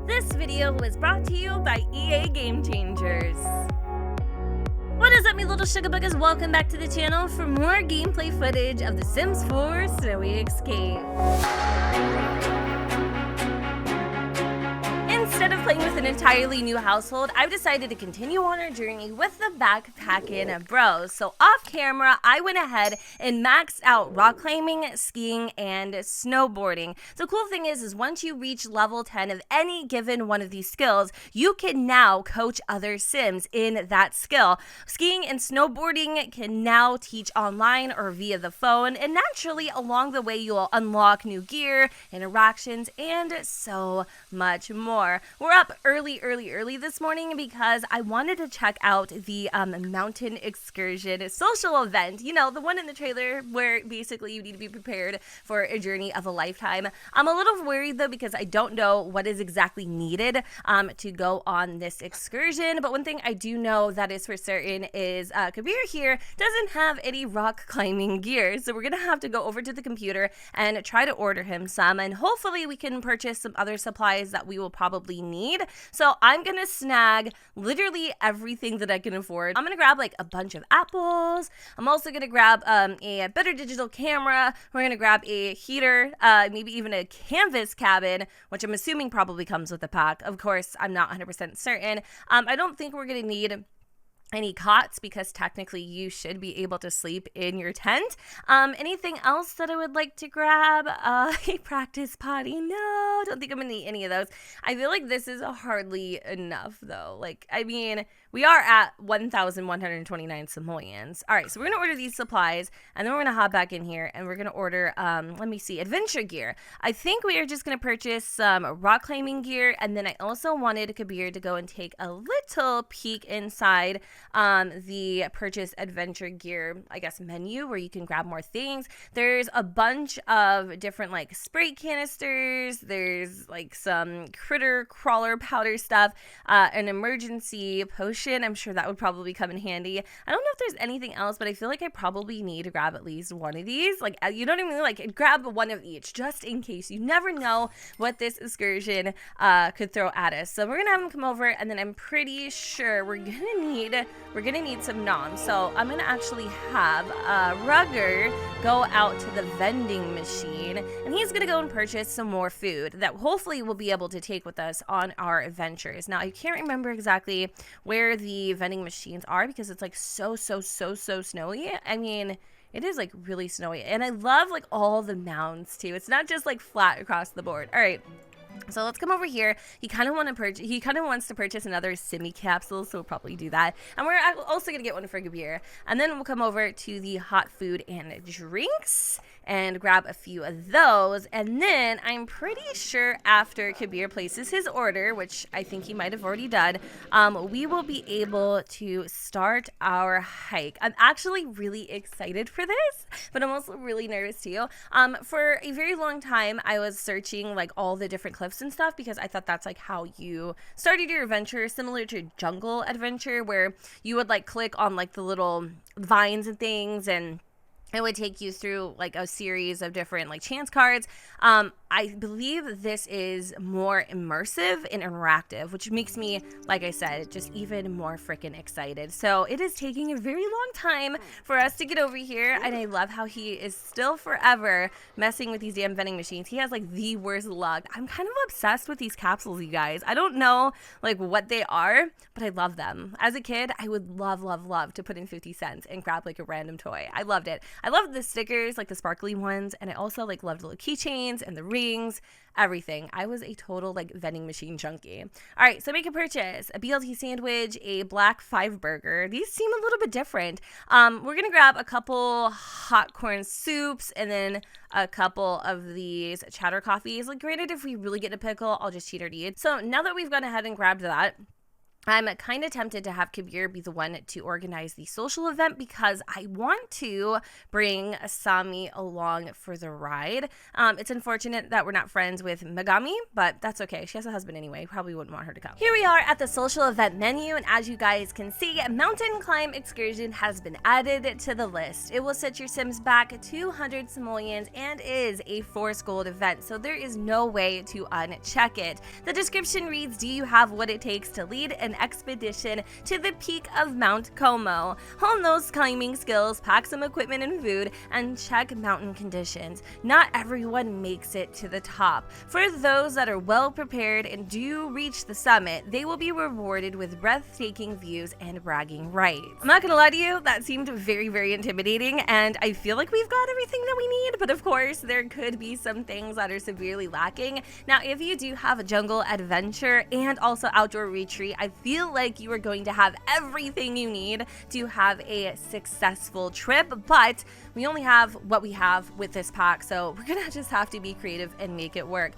This video was brought to you by EA Game Changers. What is up, me little sugar buggers? Welcome back to the channel for more gameplay footage of The Sims 4 Snowy Escape. Instead of playing with an entirely new household, I've decided to continue on our journey with the backpacking bros. So off camera, I went ahead and maxed out rock climbing, skiing, and snowboarding. The cool thing is once you reach level 10 of any given one of these skills, you can now coach other Sims in that skill. Skiing and snowboarding can now teach online or via the phone, and naturally along the way you'll unlock new gear, interactions, and so much more. We're up early this morning because I wanted to check out the mountain excursion social event. You know, the one in the trailer where basically you need to be prepared for a journey of a lifetime. I'm a little worried though because I don't know what is exactly needed to go on this excursion. But one thing I do know that is for certain is Kabir here doesn't have any rock climbing gear. So we're going to have to go over to the computer and try to order him some. And hopefully we can purchase some other supplies that we will probably need. So I'm gonna snag literally everything that I can afford. I'm gonna grab like a bunch of apples. I'm also gonna grab a better digital camera. We're gonna grab a heater, maybe even a canvas cabin, which I'm assuming probably comes with a pack. Of course, I'm not 100% certain. I don't think we're gonna need any cots because technically you should be able to sleep in your tent. Anything else that I would like to grab? A practice potty. No, don't think I'm gonna need any of those. I feel like this is hardly enough though. Like, I mean, we are at 1,129 simoleons. All right, so we're gonna order these supplies and then we're gonna hop back in here and we're gonna order, let me see, adventure gear. I think we are just gonna purchase some rock climbing gear, and then I also wanted Kabir to go and take a little peek inside the purchase adventure gear, I guess, menu where you can grab more things. There's a bunch of different like spray canisters. There's like some critter crawler powder stuff, an emergency potion. I'm sure that would probably come in handy. I don't know if there's anything else, but I feel like I probably need to grab at least one of these. Like, you know what I mean? Like, grab one of each just in case. You never know what this excursion could throw at us. So we're gonna have them come over, and then I'm pretty sure we're gonna need some noms. So I'm gonna actually have Ruggar go out to the vending machine, and he's gonna go and purchase some more food that hopefully we'll be able to take with us on our adventures. Now I can't remember exactly where the vending machines are because it's like so snowy. I mean, it is like really snowy, and I love like all the mounds too. It's not just like flat across the board. All right, so let's come over here. He kind of wants to purchase another Simmy capsule, so we'll probably do that. And we're also gonna get one for Kabir. And then we'll come over to the hot food and drinks and grab a few of those. And then I'm pretty sure after Kabir places his order, which I think he might have already done, we will be able to start our hike. I'm actually really excited for this, but I'm also really nervous too. For a very long time, I was searching like all the different cliffs and stuff because I thought that's like how you started your adventure, similar to Jungle Adventure, where you would like click on like the little vines and things, and it would take you through like a series of different like chance cards. I believe this is more immersive and interactive, which makes me, like I said, just even more freaking excited. So it is taking a very long time for us to get over here, and I love how he is still forever messing with these damn vending machines. He has like the worst luck. I'm kind of obsessed with these capsules, you guys. I don't know like what they are, but I love them. As a kid, I would love to put in 50 cents and grab like a random toy. I loved it. I loved the stickers, like the sparkly ones, and I also like loved the keychains and the rings, everything. I was a total like vending machine junkie. All right, so make a purchase: a BLT sandwich, a black 5 burger. These seem a little bit different. We're gonna grab a couple hot corn soups and then a couple of these chatter coffees. Like, granted, if we really get a pickle, I'll just cheat or eat. So now that we've gone ahead and grabbed that, I'm kind of tempted to have Kabir be the one to organize the social event because I want to bring Asami along for the ride. It's unfortunate that we're not friends with Megami, but that's okay. She has a husband anyway. Probably wouldn't want her to come. Here we are at the social event menu, and as you guys can see, mountain climb excursion has been added to the list. It will set your Sims back 200 simoleons and is a Force Gold event, so there is no way to uncheck it. The description reads, do you have what it takes to lead an expedition to the peak of Mount Komo? Hone those climbing skills, pack some equipment and food, and check mountain conditions. Not everyone makes it to the top. For those that are well prepared and do reach the summit, they will be rewarded with breathtaking views and bragging rights. I'm not gonna lie to you, that seemed very, very intimidating, and I feel like we've got everything that we need, but of course, there could be some things that are severely lacking. Now, if you do have a jungle adventure and also outdoor retreat, I feel like you are going to have everything you need to have a successful trip, but we only have what we have with this pack, so we're gonna just have to be creative and make it work.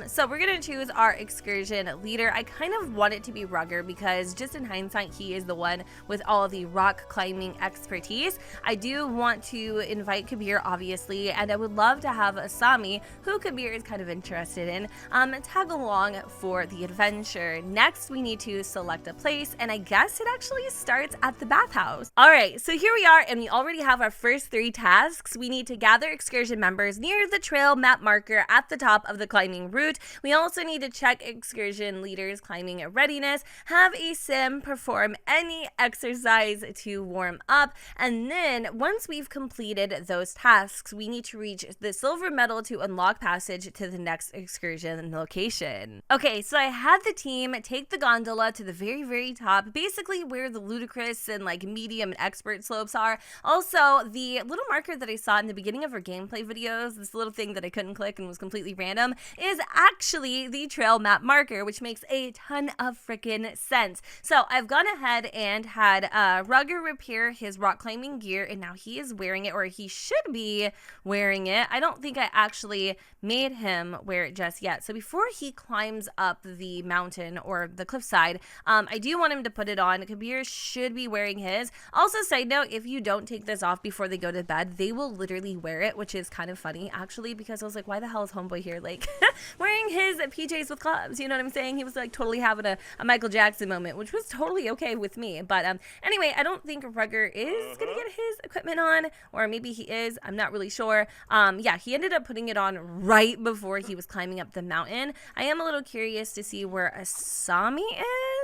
So we're gonna choose our excursion leader. I kind of want it to be Ruggar because just in hindsight, he is the one with all the rock climbing expertise. I do want to invite Kabir, obviously, and I would love to have Asami, who Kabir is kind of interested in, tag along for the adventure. Next, we need to select a place, and I guess it actually starts at the bathhouse. All right, so here we are, and we already have our first 3 tasks. We need to gather excursion members near the trail map marker at the top of the climbing route. We also need to check excursion leaders' climbing readiness, have a sim perform any exercise to warm up, and then once we've completed those tasks, we need to reach the silver medal to unlock passage to the next excursion location. Okay, so I had the team take the gondola to the very, very top, basically where the ludicrous and like medium and expert slopes are. Also, the little marker that I saw in the beginning of our gameplay videos, this little thing that I couldn't click and was completely random, is actually the trail map marker, which makes a ton of freaking sense. So I've gone ahead and had Ruggar repair his rock climbing gear, and now he is wearing it, or he should be wearing it. I don't think I actually made him wear it just yet. So before he climbs up the mountain or the cliffside, I do want him to put it on. Kabir should be wearing his. Also, side note, if you don't take this off before they go to bed, they will literally wear it, which is kind of funny actually, because I was like, why the hell is homeboy here like wearing his PJs with gloves? You know what I'm saying? He was like totally having a Michael Jackson moment, which was totally okay with me. But anyway, I don't think Ruggar is gonna get his equipment on, or maybe he is, I'm not really sure. Yeah, he ended up putting it on right before he was climbing up the mountain. I am a little curious to see where Asami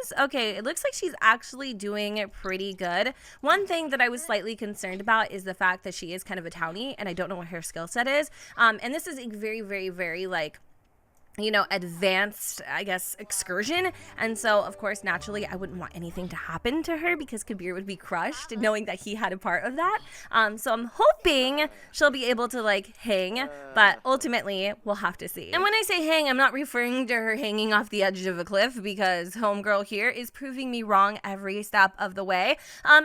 is. Okay, it looks like she's actually doing pretty good. One thing that I was slightly concerned about is the fact that she is kind of a townie, and I don't know what her skill set is. And this is a very, very, very like, you know, advanced, I guess, excursion. And so, of course, naturally, I wouldn't want anything to happen to her because Kabir would be crushed knowing that he had a part of that. So I'm hoping she'll be able to, like, hang, but ultimately, we'll have to see. And when I say hang, I'm not referring to her hanging off the edge of a cliff because homegirl here is proving me wrong every step of the way.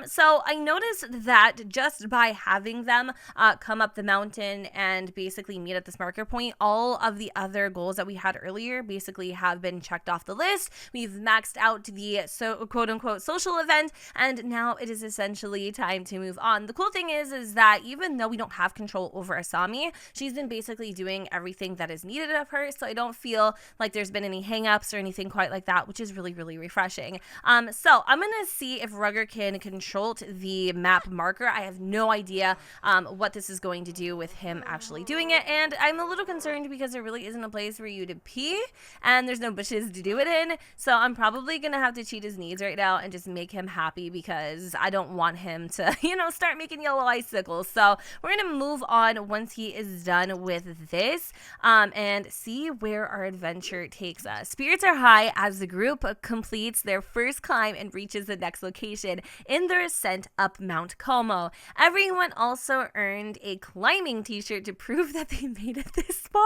So I noticed that just by having them come up the mountain and basically meet at this marker point, all of the other goals that we had earlier basically have been checked off the list. We've maxed out the quote unquote social event, and now it is essentially time to move on. The cool thing is that even though we don't have control over Asami, she's been basically doing everything that is needed of her, so I don't feel like there's been any hangups or anything quite like that, which is really, really refreshing. So I'm gonna see if Ruggar can control the map marker. I have no idea what this is going to do with him actually doing it, and I'm a little concerned because there really isn't a place for you to pee, and there's no bushes to do it in, so I'm probably gonna have to cheat his needs right now and just make him happy because I don't want him to, you know, start making yellow icicles. So we're gonna move on once he is done with this and see where our adventure takes us. Spirits are high as the group completes their first climb and reaches the next location in their ascent up Mount Komo. Everyone also earned a climbing t-shirt to prove that they made it this far.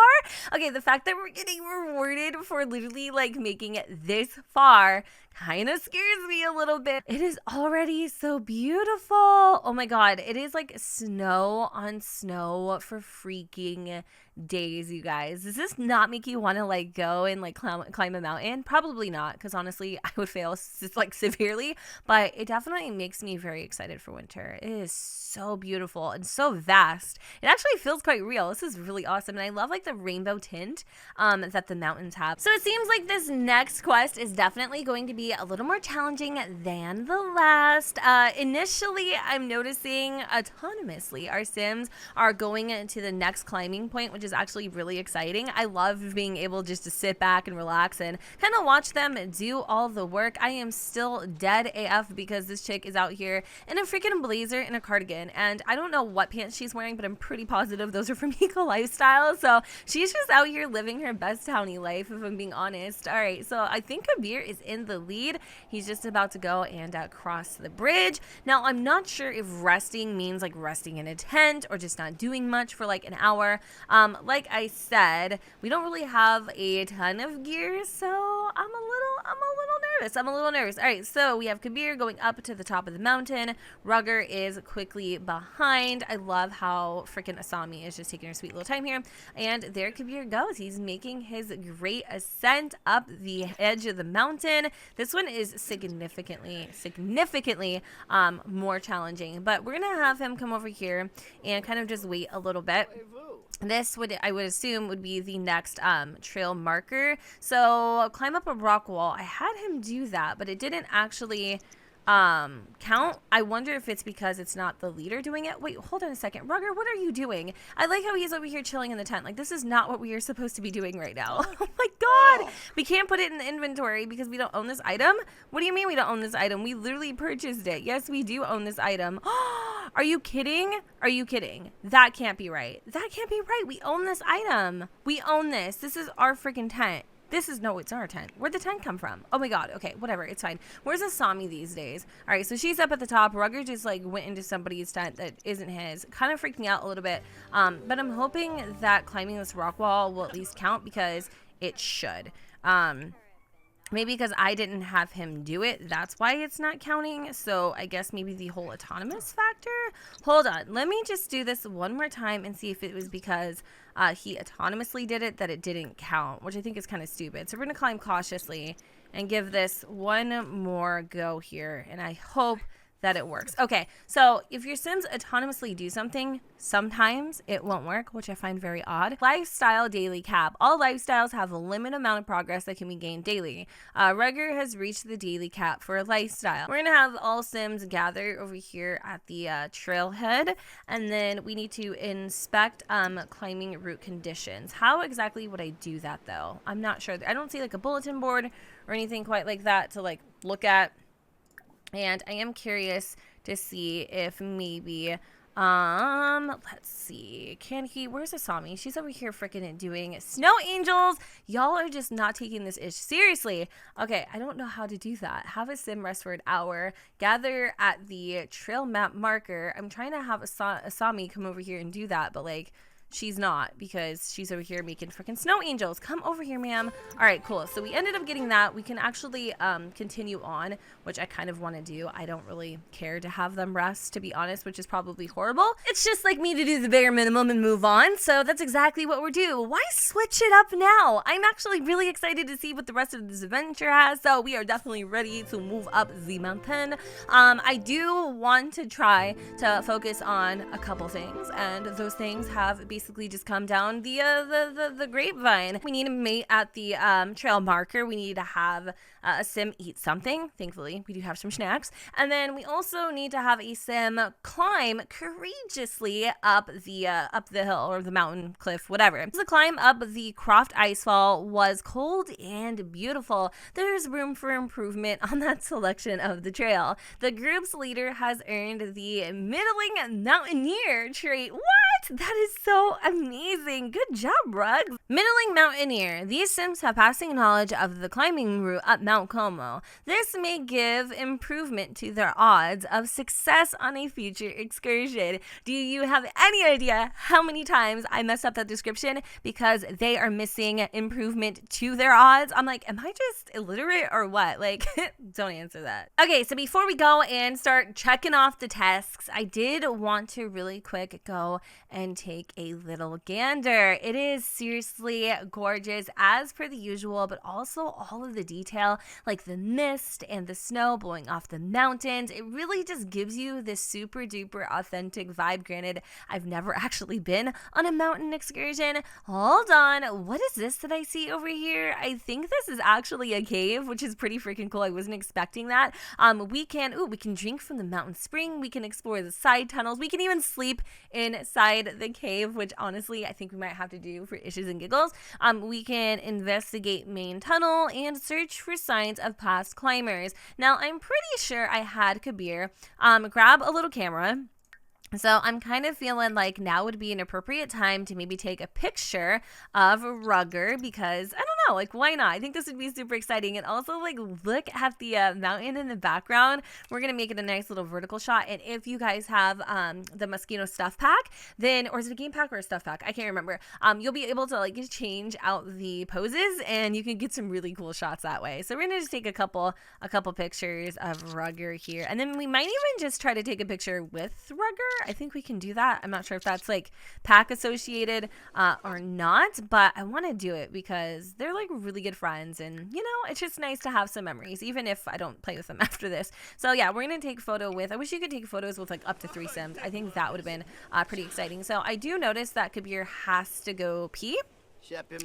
Okay, the fact that we're getting rewarded for literally like making it this far kind of scares me a little bit. It is already so beautiful. Oh my god, it is like snow on snow for freaking days, you guys. Does this not make you want to like go and like climb a mountain? Probably not, because honestly, I would fail like severely, but it definitely makes me very excited for winter. It is so beautiful and so vast. It actually feels quite real. This is really awesome, and I love like the rainbow tint that the mountains have. So it seems like this next quest is definitely going to be a little more challenging than the last. Initially, I'm noticing autonomously our Sims are going to the next climbing point, which is actually really exciting. I love being able just to sit back and relax and kind of watch them do all the work. I am still dead AF because this chick is out here in a freaking blazer and a cardigan, and I don't know what pants she's wearing, but I'm pretty positive those are from Eco Lifestyle. So she's just out here living her best townie life, if I'm being honest. All right, so I think Kabir is in the lead. He's just about to go and cross the bridge. Now, I'm not sure if resting means like resting in a tent or just not doing much for like an hour. Like I said, we don't really have a ton of gear, so I'm a little nervous. All right, so we have Kabir going up to the top of the mountain. Ruggar is quickly behind. I love how freaking Asami is just taking her sweet little time here. And there Kabir goes. He's making his great ascent up the edge of the mountain. This one is significantly more challenging, but we're gonna have him come over here and kind of just wait a little bit. This I would assume would be the next trail marker. So climb up a rock wall. I had him do that, but it didn't actually count. I wonder if it's because it's not the leader doing it. Wait, hold on a second. Ruggar, what are you doing? I like how he's over here chilling in the tent. Like, this is not what we are supposed to be doing right now. Oh my god. We can't put it in the inventory because we don't own this item. What do you mean we don't own this item? We literally purchased it. Yes, we do own this item. Are you kidding? Are you kidding? That can't be right. That can't be right. We own this item. We own this. This is our freaking tent. It's our tent. Where'd the tent come from? Oh my god. Okay, whatever. It's fine. Where's Asami these days? All right, so she's up at the top. Ruggar just like went into somebody's tent that isn't his. Kind of freaked me out a little bit. But I'm hoping that climbing this rock wall will at least count because it should. Maybe because I didn't have him do it, that's why it's not counting. So I guess maybe the whole autonomous factor. Hold on, let me just do this one more time and see if it was because he autonomously did it that it didn't count, which I think is kind of stupid. So we're gonna climb cautiously and give this one more go here, and I hope that it works. Okay, so if your Sims autonomously do something, sometimes it won't work, which I find very odd. Lifestyle daily cap. All lifestyles have a limited amount of progress that can be gained daily. Ruggar has reached the daily cap for a lifestyle. We're gonna have all Sims gather over here at the trailhead, and then we need to inspect climbing route conditions. How exactly would I do that though? I'm not sure. I don't see like a bulletin board or anything quite like that to like look at. And I am curious to see if maybe, let's see, where's Asami? She's over here freaking doing snow angels. Y'all are just not taking this ish seriously. Okay, I don't know how to do that. Have a Sim rest for an hour, gather at the trail map marker. I'm trying to have Asami come over here and do that, but like, she's not because she's over here making freaking snow angels. Come over here, ma'am. All right, cool. So we ended up getting that. We can actually continue on, which I kind of want to do. I don't really care to have them rest, to be honest, which is probably horrible. It's just like me to do the bare minimum and move on. So that's exactly what we're doing. Why switch it up now? I'm actually really excited to see what the rest of this adventure has. So we are definitely ready to move up the mountain. I do want to try to focus on a couple things, and those things have basically just come down the grapevine. We need to mate at the trail marker. We need to have a Sim eat something. Thankfully, we do have some snacks. And then we also need to have a Sim climb courageously up the hill or the mountain cliff, whatever. The climb up the Croft Icefall was cold and beautiful. There's room for improvement on that selection of the trail. The group's leader has earned the middling mountaineer trait. What? That is so amazing. Good job, Rug. Middling mountaineer. These Sims have passing knowledge of the climbing route up Mount Komo. This may give improvement to their odds of success on a future excursion. Do you have any idea how many times I messed up that description because they are missing improvement to their odds? I'm like, am I just illiterate or what? Like, don't answer that. Okay, so before we go and start checking off the tasks, I did want to really quick go and take a little gander. It is seriously gorgeous as per the usual, but also all of the detail, like the mist and the snow blowing off the mountains. It really just gives you this super duper authentic vibe. Granted, I've never actually been on a mountain excursion. Hold on, what is this that I see over here? I think this is actually a cave, which is pretty freaking cool. I wasn't expecting that. We can drink from the mountain spring. We can explore the side tunnels. We can even sleep inside the cave, which honestly I think we might have to do for issues and giggles. We can investigate main tunnel and search for signs of past climbers. Now I'm pretty sure I had Kabir grab a little camera. So I'm kind of feeling like now would be an appropriate time to maybe take a picture of Ruggar, because I don't know, like, why not? I think this would be super exciting. And also, like, look at the mountain in the background. We're going to make it a nice little vertical shot. And if you guys have the mosquito stuff pack, then, or is it a game pack or a stuff pack? I can't remember. You'll be able to like change out the poses and you can get some really cool shots that way. So we're going to just take a couple pictures of Ruggar here. And then we might even just try to take a picture with Ruggar. I think we can do that. I'm not sure if that's like pack associated or not, but I want to do it because they're like really good friends, and you know, it's just nice to have some memories, even if I don't play with them after this. So yeah, we're gonna take photo with, I wish you could take photos with like up to 3 Sims. I think that would have been pretty exciting. So I do notice that Kabir has to go pee.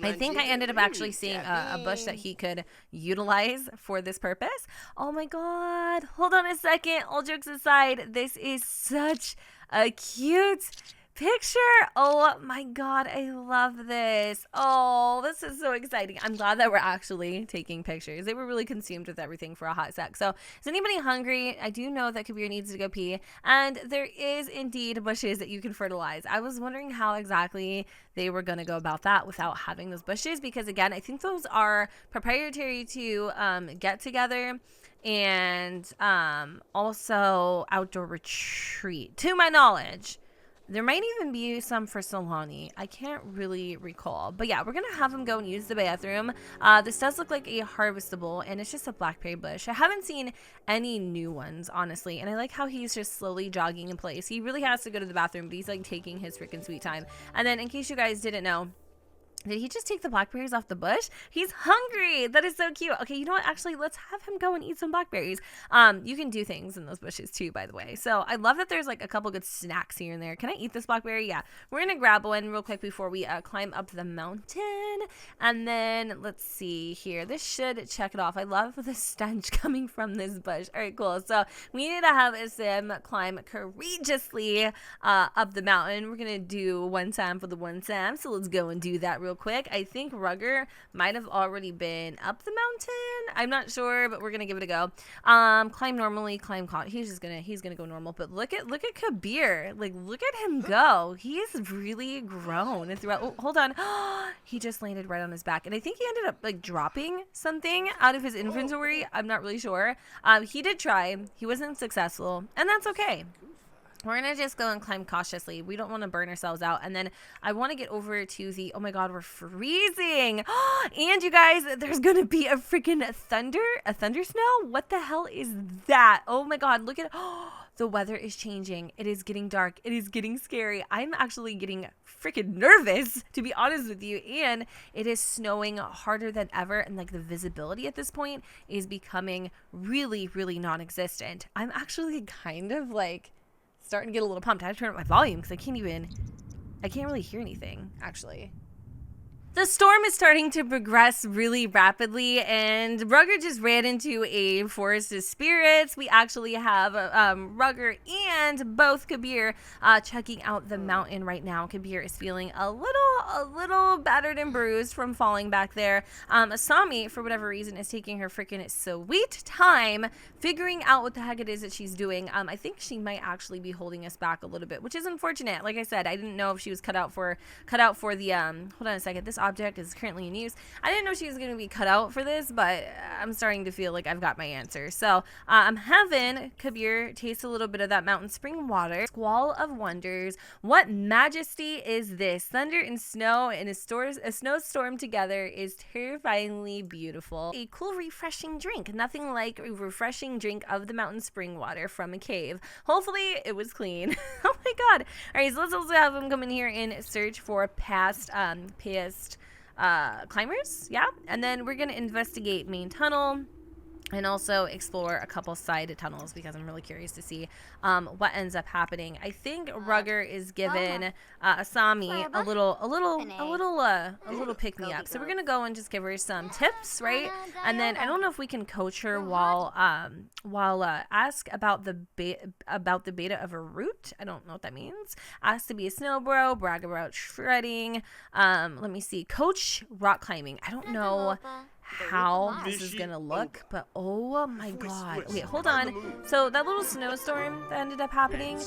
I think I ended up actually seeing a bush that he could utilize for this purpose. Oh my god, hold on a second. All jokes aside, this is such a cute picture. Oh my god, I love this. Oh, this is so exciting. I'm glad that we're actually taking pictures. They were really consumed with everything for a hot sec. So is anybody hungry? I do know that Kabir needs to go pee, and there is indeed bushes that you can fertilize. I was wondering how exactly they were going to go about that without having those bushes, because again, I think those are proprietary to get together and also outdoor retreat, to my knowledge. There might even be some for Solani. I can't really recall. But yeah, we're going to have him go and use the bathroom. This does look like a harvestable, and it's just a blackberry bush. I haven't seen any new ones, honestly. And I like how he's just slowly jogging in place. He really has to go to the bathroom, but he's like taking his freaking sweet time. And then in case you guys didn't know, did he just take the blackberries off the bush? He's hungry. That is so cute. Okay, you know what? Actually, let's have him go and eat some blackberries. You can do things in those bushes too, by the way. So I love that there's like a couple good snacks here and there. Can I eat this blackberry? Yeah. We're going to grab one real quick before we climb up the mountain. And then let's see here. This should check it off. I love the stench coming from this bush. All right, cool. So we need to have a Sim climb courageously up the mountain. We're going to do one time for the one time. So let's go and do that real quick. I think Ruggar might have already been up the mountain. I'm not sure, but we're gonna give it a go. Climb normally, climb he's gonna go normal. But look at Kabir. Like, look at him go. He is really grown throughout. Oh, hold on. He just landed right on his back, and I think he ended up like dropping something out of his inventory. I'm not really sure. He did try. He wasn't successful, and that's okay. We're going to just go and climb cautiously. We don't want to burn ourselves out. And then I want to get over to the, oh my god, we're freezing. And you guys, there's going to be a freaking thunder snow. What the hell is that? Oh my god, look at, the weather is changing. It is getting dark. It is getting scary. I'm actually getting freaking nervous, to be honest with you. And it is snowing harder than ever. And like the visibility at this point is becoming really, really non-existent. I'm actually kind of like starting to get a little pumped. I have to turn up my volume because I can't really hear anything, actually. The storm is starting to progress really rapidly, and Ruggar just ran into a forest of spirits. We actually have Ruggar and both Kabir checking out the mountain right now. Kabir is feeling a little battered and bruised from falling back there. Asami, for whatever reason, is taking her freaking sweet time figuring out what the heck it is that she's doing. I think she might actually be holding us back a little bit, which is unfortunate. Like I said, I didn't know if she was cut out for the hold on a second. This object is currently in use. I didn't know she was going to be cut out for this, but I'm starting to feel like I've got my answer. So I'm having Kabir taste a little bit of that mountain spring water. Squall of wonders. What majesty is this? Thunder and snow in a snowstorm together is terrifyingly beautiful. A cool, refreshing drink. Nothing like a refreshing drink of the mountain spring water from a cave. Hopefully it was clean. Oh my god. All right, so let's also have them come in here and search for past climbers. Yeah, and then we're gonna investigate main tunnel and also explore a couple side tunnels because I'm really curious to see what ends up happening. I think Ruggar is given Asami a little pick me up. So we're gonna go and just give her some tips, right? And then I don't know if we can coach her while ask about the beta of a route. I don't know what that means. Ask to be a snow bro, brag about shredding. Let me see. Coach rock climbing. I don't know how this is gonna look, but oh my god. Wait, hold on. So that little snowstorm that ended up happening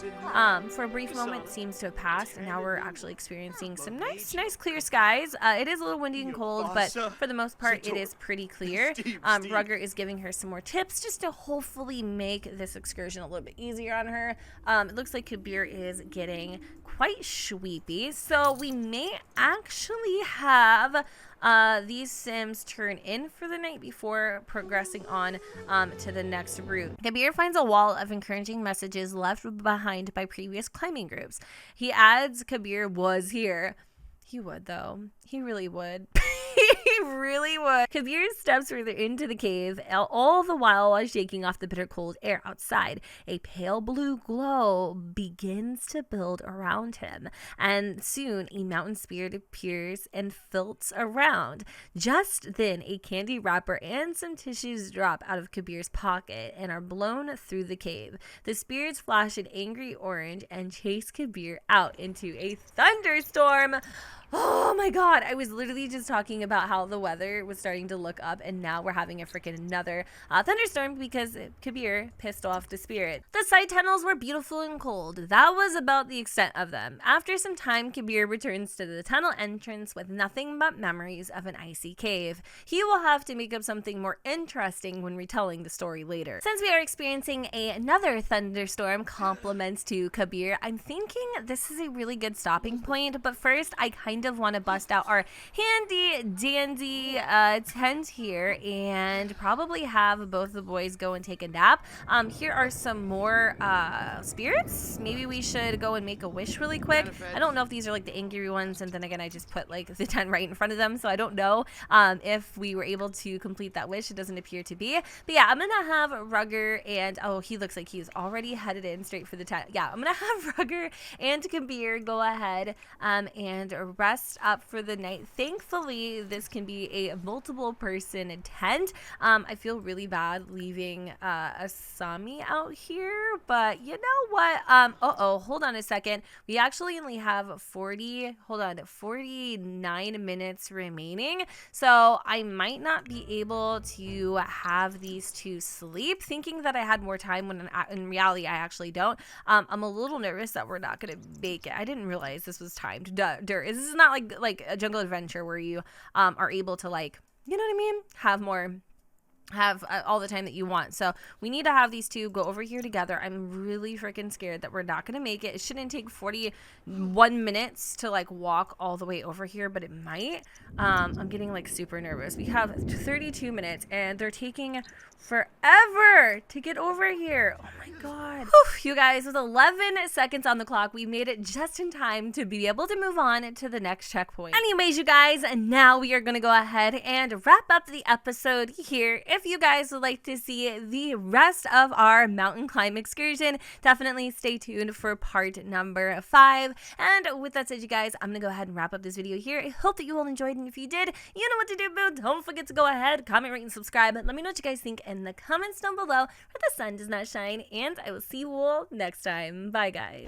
for a brief moment seems to have passed, and now we're actually experiencing some nice clear skies. It is a little windy and cold, but for the most part it is pretty clear. Ruggar is giving her some more tips just to hopefully make this excursion a little bit easier on her. It looks like Kabir is getting quite sweepy, so we may actually have these Sims turn in for the night before progressing on to the next route. Kabir finds a wall of encouraging messages left behind by previous climbing groups. He adds Kabir was here. He would, though. He really would. He really would. Kabir steps further into the cave, all the while shaking off the bitter cold air outside. A pale blue glow begins to build around him, and soon a mountain spirit appears and filts around. Just then, a candy wrapper and some tissues drop out of Kabir's pocket and are blown through the cave. The spirits flash an angry orange and chase Kabir out into a thunderstorm. Oh my god, I was literally just talking about how the weather was starting to look up, and now we're having a freaking another thunderstorm because Kabir pissed off the spirit. The side tunnels were beautiful and cold. That was about the extent of them. After some time, Kabir returns to the tunnel entrance with nothing but memories of an icy cave. He will have to make up something more interesting when retelling the story later. Since we are experiencing another thunderstorm, compliments to Kabir, I'm thinking this is a really good stopping point, but first I kind of want to bust out our handy dandy tent here and probably have both the boys go and take a nap. Here are some more spirits. Maybe we should go and make a wish really quick. I don't know if these are like the angry ones, and then again I just put like the tent right in front of them, so I don't know if we were able to complete that wish. It doesn't appear to be, but yeah, I'm gonna have Ruggar and he looks like he's already headed in straight for the tent. Yeah, I'm gonna have Ruggar and Kabir go ahead and rest up for the night. Thankfully, this can be a multiple person tent. I feel really bad leaving Asami out here, but you know what? Hold on a second. We actually only have 49 minutes remaining, so I might not be able to have these two sleep, thinking that I had more time when in reality I actually don't. I'm a little nervous that we're not gonna make it. I didn't realize this was timed. This is not like a jungle adventure where you are able to, like, you know what I mean, have all the time that you want. So we need to have these two go over here together. I'm really freaking scared that we're not gonna make it. It shouldn't take 41 minutes to like walk all the way over here, but it might. I'm getting like super nervous. We have 32 minutes and they're taking forever to get over here. Oh my god. Whew, you guys, with 11 seconds on the clock, we made it just in time to be able to move on to the next checkpoint. Anyways, you guys, now we are going to go ahead and wrap up the episode here. If you guys would like to see the rest of our mountain climb excursion, definitely stay tuned for part number 5. And with that said, you guys, I'm going to go ahead and wrap up this video here. I hope that you all enjoyed, and if you did, you know what to do, boo. Don't forget to go ahead, comment, rate, and subscribe. Let me know what you guys think in the comments down below where the sun does not shine, and I will see you all next time. Bye, guys.